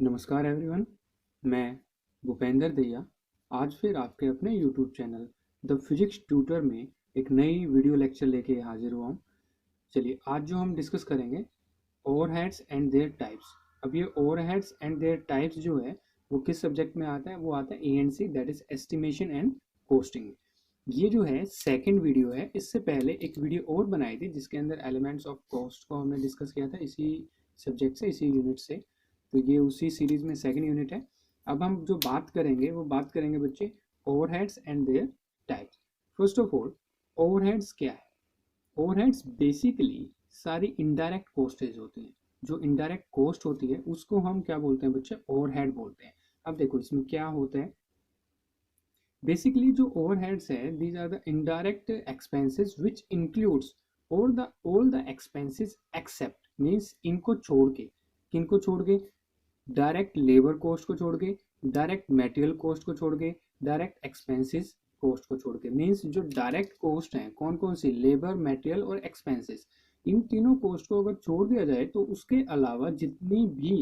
नमस्कार एवरीवन, मैं भूपेंद्र दहिया आज फिर आपके अपने YouTube channel the physics tutor में एक नई वीडियो लेक्चर लेके हाजिर हुआ हूँ। चलिए आज जो हम डिस्कस करेंगे ओवरहेड्स एंड देयर टाइप्स। अब ये ओवरहेड्स एंड देयर टाइप्स जो है वो किस सब्जेक्ट में आता है? वो आता है ANC, that is estimation and costing. ये जो है सेकंड वीडियो है। इससे पहले एक वीडियो और बनाई थी जिसके अंदर एलिमेंट्स ऑफ कॉस्ट को हमने डिस्कस किया था इसी सब्जेक्ट से, इसी यूनिट से। तो ये उसी सीरीज में सेकंड यूनिट है। अब हम जो बात करेंगे वो बात करेंगे बच्चे overheads and there types. First of all, overheads क्या है? ओवरहेड्स बेसिकली सारी इनडायरेक्ट कॉस्टेज होती हैं। जो इनडायरेक्ट कॉस्ट होती है उसको हम क्या बोलते हैं बच्चे? ओवरहेड बोलते हैं। अब देखो इसमें क्या होता है। बेसिकली जो ओवरहेड्स है, these are the indirect expenses which includes all the expenses except, means इनको छोड़ के, किनको छोड़ के? डायरेक्ट लेबर कॉस्ट को छोड़ के, डायरेक्ट मटेरियल कॉस्ट को छोड़ के, डायरेक्ट एक्सपेंसेस कॉस्ट को छोड़ के। मींस जो डायरेक्ट कॉस्ट है कौन कौन सी? लेबर, मटेरियल और एक्सपेंसेस। इन तीनों कॉस्ट को अगर छोड़ दिया जाए तो उसके अलावा जितनी भी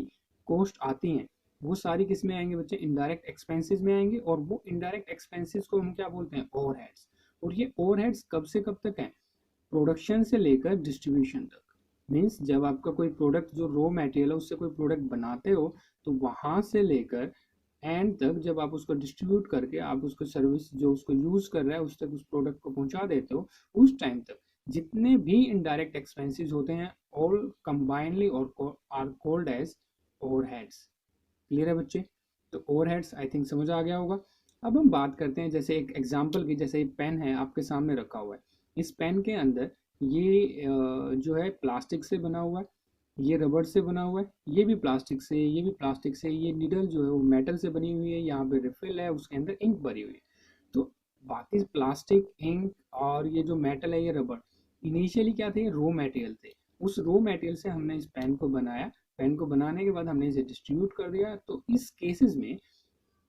कॉस्ट आती हैं वो सारी किस में आएंगे बच्चे? इनडायरेक्ट एक्सपेंसेस में आएंगे। और वो इनडायरेक्ट एक्सपेंसेस को हम क्या बोलते हैं? ओवरहेड्स। और ये ओवरहेड्स कब से कब तक है? प्रोडक्शन से लेकर डिस्ट्रीब्यूशन तक। मीन्स जब आपका कोई प्रोडक्ट, जो रॉ मटेरियल है उससे कोई प्रोडक्ट बनाते हो तो वहां से लेकर एंड तक, जब आप उसको डिस्ट्रीब्यूट करके आप उसको सर्विस जो उसको यूज कर रहा है उस तक उस प्रोडक्ट को पहुंचा देते हो, उस टाइम तक जितने भी इनडायरेक्ट एक्सपेंसेस होते हैं ऑल कंबाइनली और are called as overheads. Clear है बच्चे? तो ओवरहेड्स आई थिंक समझ आ गया होगा। अब हम बात करते हैं जैसे एक एग्जांपल की। जैसे पेन है आपके सामने रखा हुआ है, इस पेन के अंदर ये जो है प्लास्टिक से बना हुआ है, ये रबड़ से बना हुआ है, ये भी प्लास्टिक से, ये भी प्लास्टिक से, ये निडल जो है वो मेटल से बनी हुई है, यहाँ पे रिफिल है, उसके अंदर इंक भरी हुई है। तो बाकी प्लास्टिक, इंक और ये जो मेटल है, ये रबड़, इनिशियली क्या थे? रॉ मटेरियल थे। उस रॉ मटेरियल से हमने इस पेन को बनाया। पेन को बनाने के बाद हमने इसे डिस्ट्रीब्यूट कर दिया। तो इस केसेस में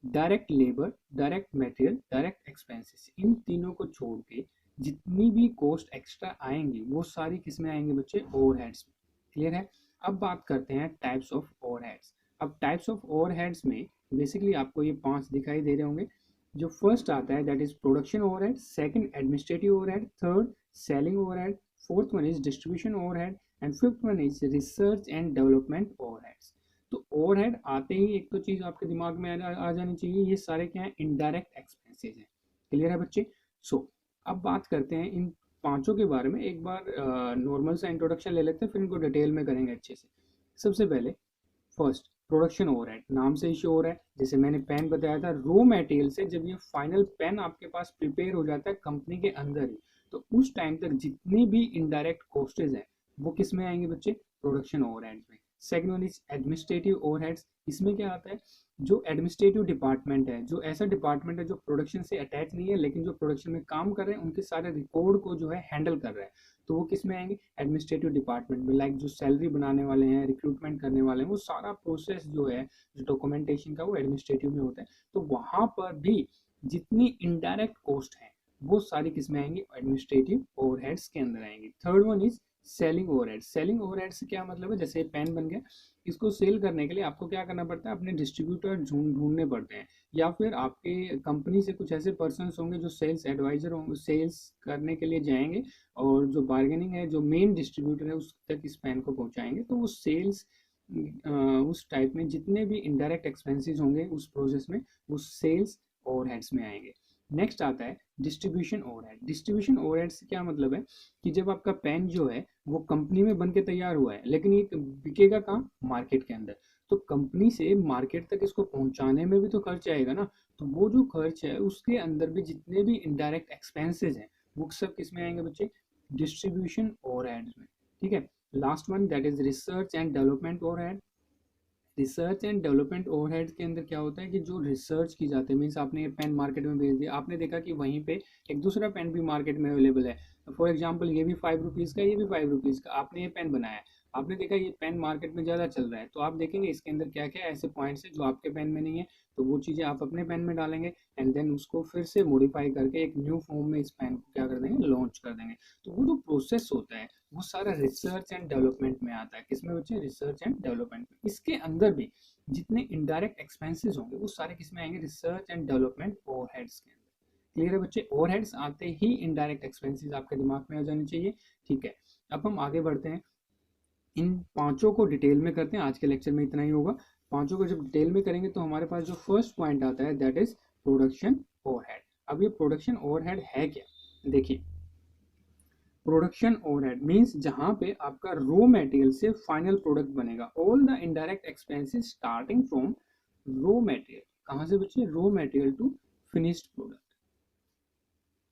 direct labour, direct material, direct expenses, इन तीनों को छोड़ के जितनी भी कॉस्ट एक्स्ट्रा आएंगी वो सारी किस में आएंगे बच्चे? ओवरहेड्स में। क्लियर है? अब बात करते हैं टाइप्स ऑफ ओवरहेड्स। अब टाइप्स ऑफ ओवरहेड्स में बेसिकली आपको ये 5 दिखाई दे रहे होंगे। जो फर्स्ट आता है that is production overhead, second administrative overhead, third selling overhead, fourth one is distribution overhead and fifth one is research and development overheads. तो ओवरहेड आते ही एक तो चीज आपके दिमाग में आ जानी चाहिए, ये सारे क्या है? इनडायरेक्ट एक्सपेंसेस हैं। क्लियर है बच्चे? सो अब बात करते हैं इन पांचों के बारे में। एक बार नॉर्मल सा इंट्रोडक्शन ले लेते हैं, फिर इनको डिटेल में करेंगे अच्छे से। सबसे पहले फर्स्ट, प्रोडक्शन ओवरहेड। नाम से ही शो हो रहा है, जैसे मैंने पेन बताया था, रॉ मटेरियल से जब ये फाइनल पेन आपके पास प्रिपेयर हो जाता है कंपनी के अंदर ही, तो उस टाइम तक जितनी भी इनडायरेक्ट कॉस्टेज हैं वो किस में आएंगे बच्चे? प्रोडक्शन ओवरहेड्स में। Second one is administrative overheads. इसमें क्या आता है? जो एडमिनिस्ट्रेटिव डिपार्टमेंट है, जो ऐसा डिपार्टमेंट है जो प्रोडक्शन से अटैच नहीं है लेकिन जो प्रोडक्शन में काम कर रहे हैं, उनके सारे रिकॉर्ड को जो है हैंडल कर रहा है, तो वो किस में आएंगे? एडमिनिस्ट्रेटिव डिपार्टमेंट में। लाइक जो सैलरी बनाने वाले हैं, रिक्रूटमेंट करने वाले हैं, वो सारा प्रोसेस जो है, जो डॉक्यूमेंटेशन का, वो एडमिनिस्ट्रेटिव में होता है। तो वहां पर भी जितनी इनडायरेक्ट कॉस्ट है वो सारी किस में आएंगी? एडमिनिस्ट्रेटिव ओवरहेड्स के अंदर आएंगी। Third one is selling overhead. Selling overhead से क्या मतलब है? जैसे पेन बन गया, इसको सेल करने के लिए आपको क्या करना पड़ता है? अपने डिस्ट्रीब्यूटर ढूंढने पड़ते हैं, या फिर आपके कंपनी से कुछ ऐसे पर्सन होंगे जो सेल्स एडवाइजर होंगे, सेल्स करने के लिए जाएंगे और जो बार्गेनिंग है, जो मेन डिस्ट्रीब्यूटर है उस तक इस पेन को पहुंचाएंगे। तो वो सेल्स, उस टाइप में जितने भी इनडायरेक्ट एक्सपेंसेस होंगे उस प्रोसेस में, वो सेल्स ओवरहेड्स में आएंगे। नेक्स्ट आता है डिस्ट्रीब्यूशन ओवरहेड। डिस्ट्रीब्यूशन ओवरहेड से क्या मतलब है कि जब आपका पेन जो है वो कंपनी में बन के तैयार हुआ है, लेकिन ये बिकेगा कहाँ? मार्केट के अंदर। तो कंपनी से मार्केट तक इसको पहुंचाने में भी तो खर्च आएगा ना। तो वो जो खर्च है उसके अंदर भी जितने भी इनडायरेक्ट एक्सपेंसेस हैं वो सब किस में आएंगे बच्चे? डिस्ट्रीब्यूशन ओवरहेड्स में। ठीक है? Last one that is research and development overhead. Research and development overhead के अंदर क्या होता है कि जो रिसर्च की जाती है, मीन्स आपने ये पेन मार्केट में भेज दिया, आपने देखा कि वहीं पे एक दूसरा पेन भी मार्केट में अवेलेबल है। फॉर एग्जांपल ये भी 5 रुपीज़ का, ये भी 5 रुपीज़ का, आपने ये पेन बनाया, आपने देखा ये पेन मार्केट में ज़्यादा चल रहा है, तो आप देखेंगे इसके अंदर क्या क्या ऐसे पॉइंट्स हैं जो आपके पेन में नहीं है, तो वो चीज़ें आप अपने पेन में डालेंगे एंड देन उसको फिर से मॉडिफाई करके एक न्यू फॉर्म में इस पेन को क्या कर देंगे, लॉन्च कर देंगे। तो वो जो प्रोसेस होता है वो सारा रिसर्च एंड डेवलपमेंट में आता है। किसमें बच्चे? रिसर्च एंड डेवलपमेंट में। इसके अंदर भी जितने इनडायरेक्ट एक्सपेंसेस होंगे वो सारे किसमें आएंगे? रिसर्च एंड डेवलपमेंट ओवरहेड्स के अंदर। क्लियर है बच्चे? ओवरहेड्स आते ही इनडायरेक्ट एक्सपेंसेस आपके दिमाग में आ जाने चाहिए। ठीक है, अब हम आगे बढ़ते हैं, इन पांचों को डिटेल में करते हैं। आज के लेक्चर में इतना ही होगा। पांचों को जब डिटेल में करेंगे तो हमारे पास जो फर्स्ट पॉइंट आता है दैट इज प्रोडक्शन ओवरहेड। अब ये प्रोडक्शन ओवरहेड है क्या? देखिए, प्रोडक्शन ओवरहेड मींस जहां पे आपका रॉ मटेरियल से फाइनल प्रोडक्ट बनेगा। All the indirect expenses starting from raw material, कहां से बच्चे? Raw material to finished product.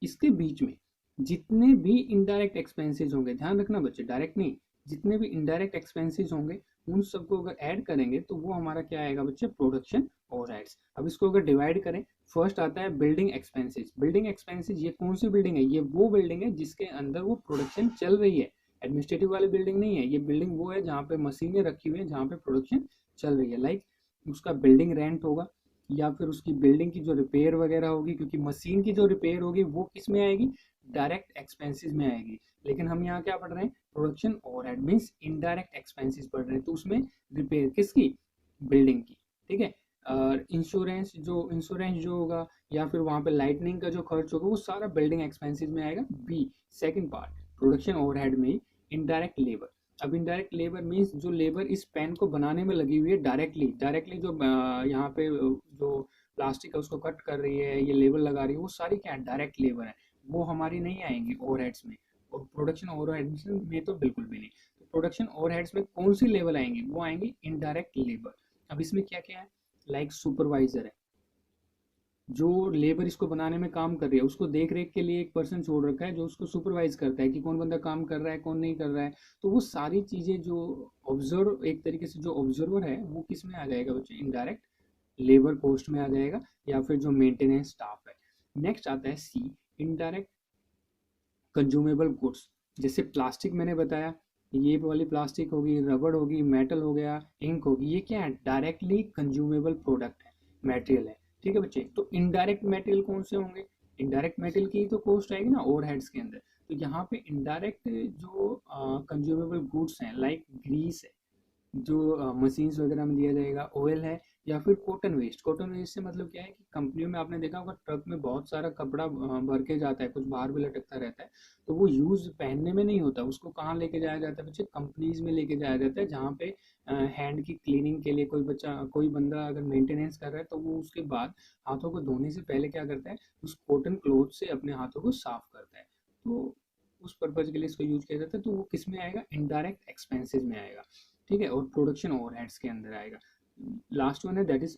इसके बीच में जितने भी इनडायरेक्ट एक्सपेंसेस होंगे, ध्यान रखना बच्चे, डायरेक्ट नहीं, जितने भी इनडायरेक्ट एक्सपेंसेस होंगे उन सबको अगर ऐड करेंगे तो वो हमारा क्या आएगा बच्चे? Production overheads. अब इसको अगर डिवाइड करें, फर्स्ट आता है बिल्डिंग एक्सपेंसेस। बिल्डिंग एक्सपेंसेस ये कौन सी बिल्डिंग है? ये वो बिल्डिंग है जिसके अंदर वो प्रोडक्शन चल रही है। एडमिनिस्ट्रेटिव वाली बिल्डिंग नहीं है, ये बिल्डिंग वो है जहाँ पे मशीनें रखी हुई है, जहाँ पे प्रोडक्शन चल रही है। लाइक उसका बिल्डिंग रेंट होगा, या फिर उसकी बिल्डिंग की जो रिपेयर वगैरह होगी, क्योंकि मशीन की जो रिपेयर होगी वो किस में आएगी? डायरेक्ट एक्सपेंसेस में आएगी। लेकिन हम यहाँ क्या पढ़ रहे हैं? Production overhead means indirect expenses पढ़ रहे हैं, तो उसमें रिपेयर किसकी? बिल्डिंग की। ठीक है, और इंश्योरेंस जो होगा या फिर वहाँ पे लाइटनिंग का जो खर्च होगा वो सारा बिल्डिंग एक्सपेंसेस में आएगा। B, second part, production overhead में इनडायरेक्ट लेबर। अब इनडायरेक्ट लेबर मीन्स जो लेबर इस पेन को बनाने में लगी हुई है डायरेक्टली जो यहाँ पे जो प्लास्टिक है उसको कट कर रही है, ये लेबर लगा रही है, वो सारी क्या है? डायरेक्ट लेबर है। वो हमारी नहीं आएंगी ओवरहेड्स में, और प्रोडक्शन ओवरहेड्स में तो बिल्कुल भी नहीं। तो प्रोडक्शन ओवरहेड्स में कौन सी लेबर आएंगी? वो आएंगी इनडायरेक्ट लेबर। अब इसमें क्या क्या है? लाइक सुपरवाइजर है, जो लेबर इसको बनाने में काम कर रही है उसको देख रेख के लिए एक पर्सन छोड़ रखा है जो उसको सुपरवाइज करता है कि कौन बंदा काम कर रहा है, कौन नहीं कर रहा है। तो वो सारी चीज़ें जो ऑब्जर्व, एक तरीके से जो ऑब्जर्वर है वो किस में आ जाएगा बच्चे? इनडायरेक्ट लेबर कॉस्ट में आ जाएगा, या फिर जो मेंटेनेंस स्टाफ है। नेक्स्ट आता है सी, इनडायरेक्ट कंज्यूमेबल गुड्स। जैसे प्लास्टिक मैंने बताया, ये वाली प्लास्टिक होगी, रबड़ होगी, मेटल हो गया, इंक होगी, ये क्या है? डायरेक्टली कंज्यूमेबल प्रोडक्ट है, मटेरियल है। ठीक है बच्चे, तो इनडायरेक्ट मटेरियल कौन से होंगे? इनडायरेक्ट मटेरियल की तो कॉस्ट आएगी ना ओवरहेड्स के अंदर। तो यहाँ पे इनडायरेक्ट जो कंज्यूमेबल गुड्स हैं, लाइक ग्रीस है जो मशीन्स वगैरह में दिया जाएगा, ऑयल है, या फिर कॉटन वेस्ट। कॉटन वेस्ट से मतलब क्या है कि कंपनियों में आपने देखा होगा ट्रक में बहुत सारा कपड़ा भर के जाता है, कुछ बाहर भी लटकता रहता है, तो वो यूज पहनने में नहीं होता, उसको कहाँ लेके जाया जाता है बच्चे? कंपनीज में लेके जाया जाता है, जहाँ पे हैंड की क्लीनिंग के लिए कोई बंदा अगर मेंटेनेंस कर रहा है तो वो उसके बाद हाथों को धोने से पहले क्या करता है? उस कॉटन क्लोथ से अपने हाथों को साफ करता है। तो उस पर्पज के लिए इसको यूज किया जाता है। तो वो किस में आएगा? इनडायरेक्ट एक्सपेंसेस में आएगा। ठीक है, और प्रोडक्शन ओवरहेड्स के अंदर आएगा। लास्ट वन है that is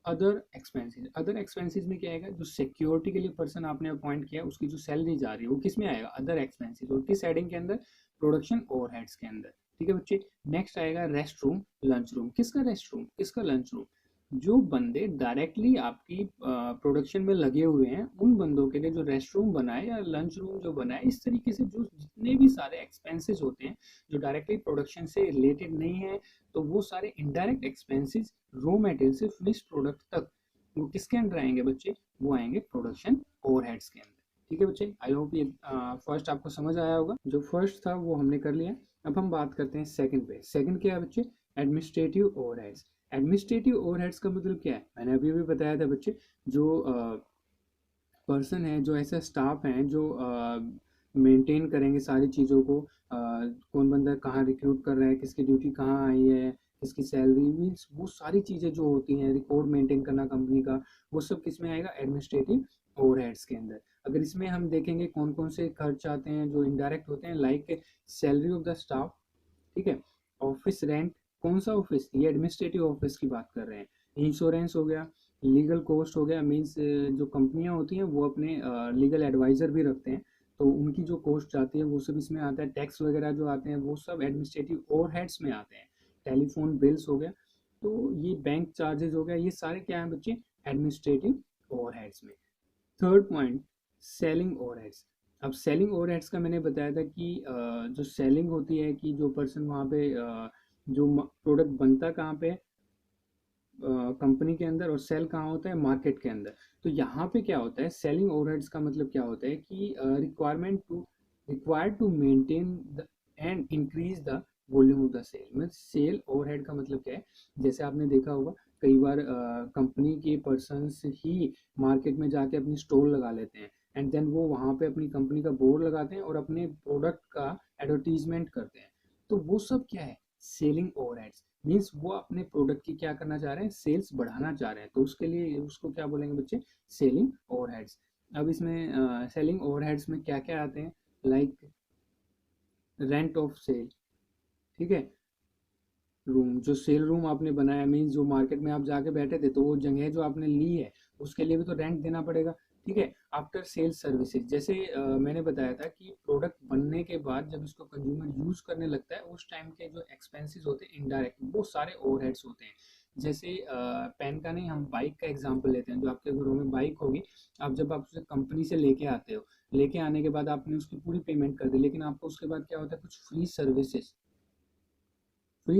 other expenses. Other expenses में क्या आएगा? जो सिक्योरिटी के लिए पर्सन आपने अपॉइंट किया उसकी जो सैलरी जा रही है वो किस में आएगा? Other expenses. और किस हेडिंग के अंदर? प्रोडक्शन ओवरहेड्स के अंदर। ठीक है बच्चे, नेक्स्ट आएगा रेस्ट रूम, लंच रूम। किसका रेस्ट रूम, किसका लंच रूम? जो बंदे डायरेक्टली आपकी प्रोडक्शन में लगे हुए हैं उन बंदों के लिए जो रेस्ट रूम बनाए या लंच रूम जो बनाए, इस तरीके से जो जितने भी सारे एक्सपेंसेस होते हैं जो डायरेक्टली प्रोडक्शन से रिलेटेड नहीं है, तो वो सारे इनडायरेक्ट एक्सपेंसेस रॉ मटेरियल से फिनिश प्रोडक्ट तक वो किसके अंदर आएंगे बच्चे? वो आएंगे प्रोडक्शन ओवरहेड्स के अंदर। ठीक है बच्चे, आई होप ये फर्स्ट आपको समझ आया होगा। जो फर्स्ट था वो हमने कर लिया। अब हम बात करते हैं सेकंड पे। सेकंड क्या है बच्चे? Administrative overheads. एडमिनिस्ट्रेटिव ओवरहेड्स का मतलब क्या है? मैंने अभी भी बताया था बच्चे, जो पर्सन है, जो ऐसा स्टाफ है जो मेंटेन करेंगे सारी चीज़ों को, कौन बंदा कहाँ रिक्रूट कर रहा है, किसकी ड्यूटी कहाँ आई है, किसकी सैलरी, मीन्स वो सारी चीज़ें जो होती हैं, रिकॉर्ड मेंटेन करना कंपनी का, वो सब किस में आएगा? एडमिनिस्ट्रेटिव ओवरहेड्स के अंदर। अगर इसमें हम देखेंगे कौन कौन से खर्च आते हैं जो इनडायरेक्ट होते हैं, like salary of the staff. ठीक है, ऑफिस रेंट। कौन सा ऑफिस? ये एडमिनिस्ट्रेटिव ऑफिस की बात कर रहे हैं। इंश्योरेंस हो गया, लीगल कॉस्ट हो गया, मीन्स जो कंपनियां होती हैं वो अपने लीगल एडवाइज़र भी रखते हैं, तो उनकी जो कॉस्ट आती है वो सब इसमें आता है। टैक्स वगैरह जो आते हैं वो सब एडमिनिस्ट्रेटिव ओवरहेड्स में आते हैं। टेलीफोन बिल्स हो गया, तो ये बैंक चार्जेस हो गया, ये सारे क्या हैं बच्चे? एडमिनिस्ट्रेटिव ओवरहेड्स में। Third point, selling overheads. अब सेलिंग ओवरहेड्स का मैंने बताया था कि जो सेलिंग होती है कि जो पर्सन वहाँ पे जो प्रोडक्ट बनता कहाँ पे कंपनी के अंदर और सेल कहाँ होता है मार्केट के अंदर। तो यहाँ पे क्या होता है सेलिंग ओवरहेड्स का मतलब क्या होता है कि required to maintain the and increase the volume of the sale. मतलब सेल ओवरहेड का मतलब क्या है, जैसे आपने देखा होगा कई बार कंपनी के पर्सन्स ही मार्केट में जाके अपनी स्टोर लगा लेते हैं एंड देन वो वहाँ पे अपनी कंपनी का बोर्ड लगाते हैं और अपने प्रोडक्ट का एडवर्टीजमेंट करते हैं। तो वो सब क्या है सेलिंग ओवरहेड्स। मीन्स वो अपने प्रोडक्ट की क्या करना चाह रहे हैं सेल्स बढ़ाना चाह रहे हैं, तो उसके लिए उसको क्या बोलेंगे बच्चे सेलिंग ओवरहेड्स। अब इसमें सेलिंग ओवरहेड्स में क्या क्या आते हैं, लाइक रेंट ऑफ सेल, ठीक है, रूम जो सेल रूम आपने बनाया मीन्स जो मार्केट में आप जाके बैठे थे तो वो जगह जो आपने ली है उसके लिए भी तो रेंट देना पड़ेगा, ठीक है। आफ्टर सेल सर्विसेज, जैसे मैंने बताया था कि प्रोडक्ट बनने के बाद जब इसको कंज्यूमर यूज करने लगता है उस टाइम के जो एक्सपेंसेस होते हैं इनडायरेक्ट वो सारे ओवरहेड्स होते हैं। जैसे पेन का नहीं, हम बाइक का एग्जांपल लेते हैं। जो आपके घरों में बाइक होगी, आप जब आप उसे कंपनी से लेके आते हो, लेके आने के बाद आपने उसकी पूरी पेमेंट कर दी, लेकिन आपको उसके बाद क्या होता है कुछ फ्री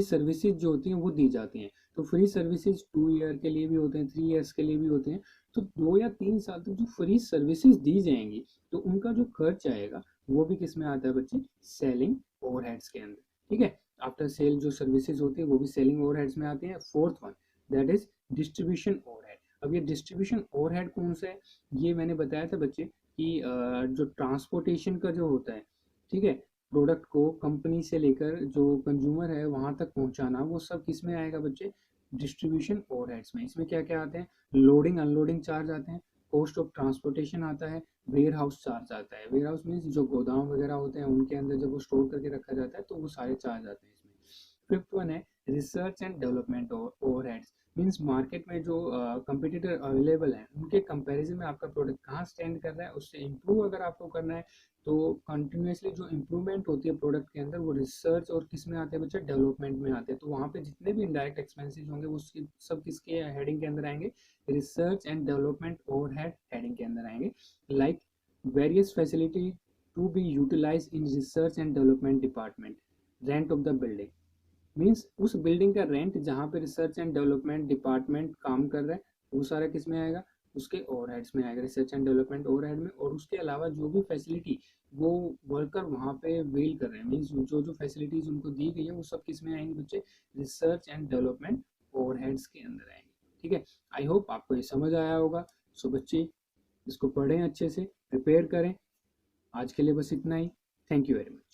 सर्विसेज जो होती हैं वो दी जाती हैं। तो फ्री सर्विसेज 2 ईयर के लिए भी होते हैं, 3 ईयर्स के लिए भी होते हैं। तो 2 या 3 साल तक जो फ्री सर्विसेज दी जाएंगी तो उनका जो खर्च आएगा वो भी किस में आता है बच्चे सेलिंग ओवरहेड्स के अंदर, ठीक है। आफ्टर सेल जो सर्विसेज होती है वो भी सेलिंग ओवरहेड्स में आती हैं। Fourth one that is distribution overhead. अब ये डिस्ट्रीब्यूशन ओवरहेड कौन सा है, ये मैंने बताया था बच्चे कि जो ट्रांसपोर्टेशन का जो होता है, ठीक है, प्रोडक्ट को कंपनी से लेकर जो कंज्यूमर है वहां तक पहुंचाना, वो सब किस में आएगा बच्चे डिस्ट्रीब्यूशन ओवरहेड्स में। इसमें क्या क्या आते हैं, लोडिंग अनलोडिंग चार्ज आते हैं, कॉस्ट ऑफ ट्रांसपोर्टेशन आता है, वेयर हाउस चार्ज आता है। वेयर हाउस मीन्स जो गोदाम वगैरह होते हैं उनके अंदर जब वो स्टोर करके रखा जाता है तो वो सारे चार्ज आते हैं इसमें। फिफ्थ वन है research and development overheads. Means market में जो कंपिटिटर अवेलेबल हैं उनके कंपैरिजन में आपका प्रोडक्ट कहाँ स्टैंड कर रहा है, उससे इम्प्रूव अगर आपको करना है तो कंटिन्यूसली जो इम्प्रूवमेंट होती है प्रोडक्ट के अंदर वो रिसर्च और किस में आते हैं बच्चे डेवलपमेंट में आते हैं। तो वहाँ पे जितने भी इनडायरेक्ट एक्सपेंसेस होंगे वो सब किसके हेडिंग के अंदर आएंगे, research and development overhead heading के अंदर आएंगे। Like various facility to be utilize in research and development department, rent of the building. Means उस बिल्डिंग का रेंट जहाँ पे रिसर्च एंड डेवलपमेंट डिपार्टमेंट काम कर रहा है वो सारा किस में आएगा उसके ओवरहेड्स में आएगा, रिसर्च एंड डेवलपमेंट ओवरहेड में। और उसके अलावा जो भी फैसिलिटी वो वर्कर वहाँ पे वेल कर रहे हैं, मीन्स जो जो फैसिलिटीज उनको दी गई है वो सब किस में आएंगे बच्चे रिसर्च एंड डेवलपमेंट ओवरहेड्स के अंदर आएंगे, ठीक है। आई होप आपको ये समझ आया होगा। सो बच्चे इसको पढ़ें अच्छे से, प्रिपेयर करें। आज के लिए बस इतना ही। Thank you very much.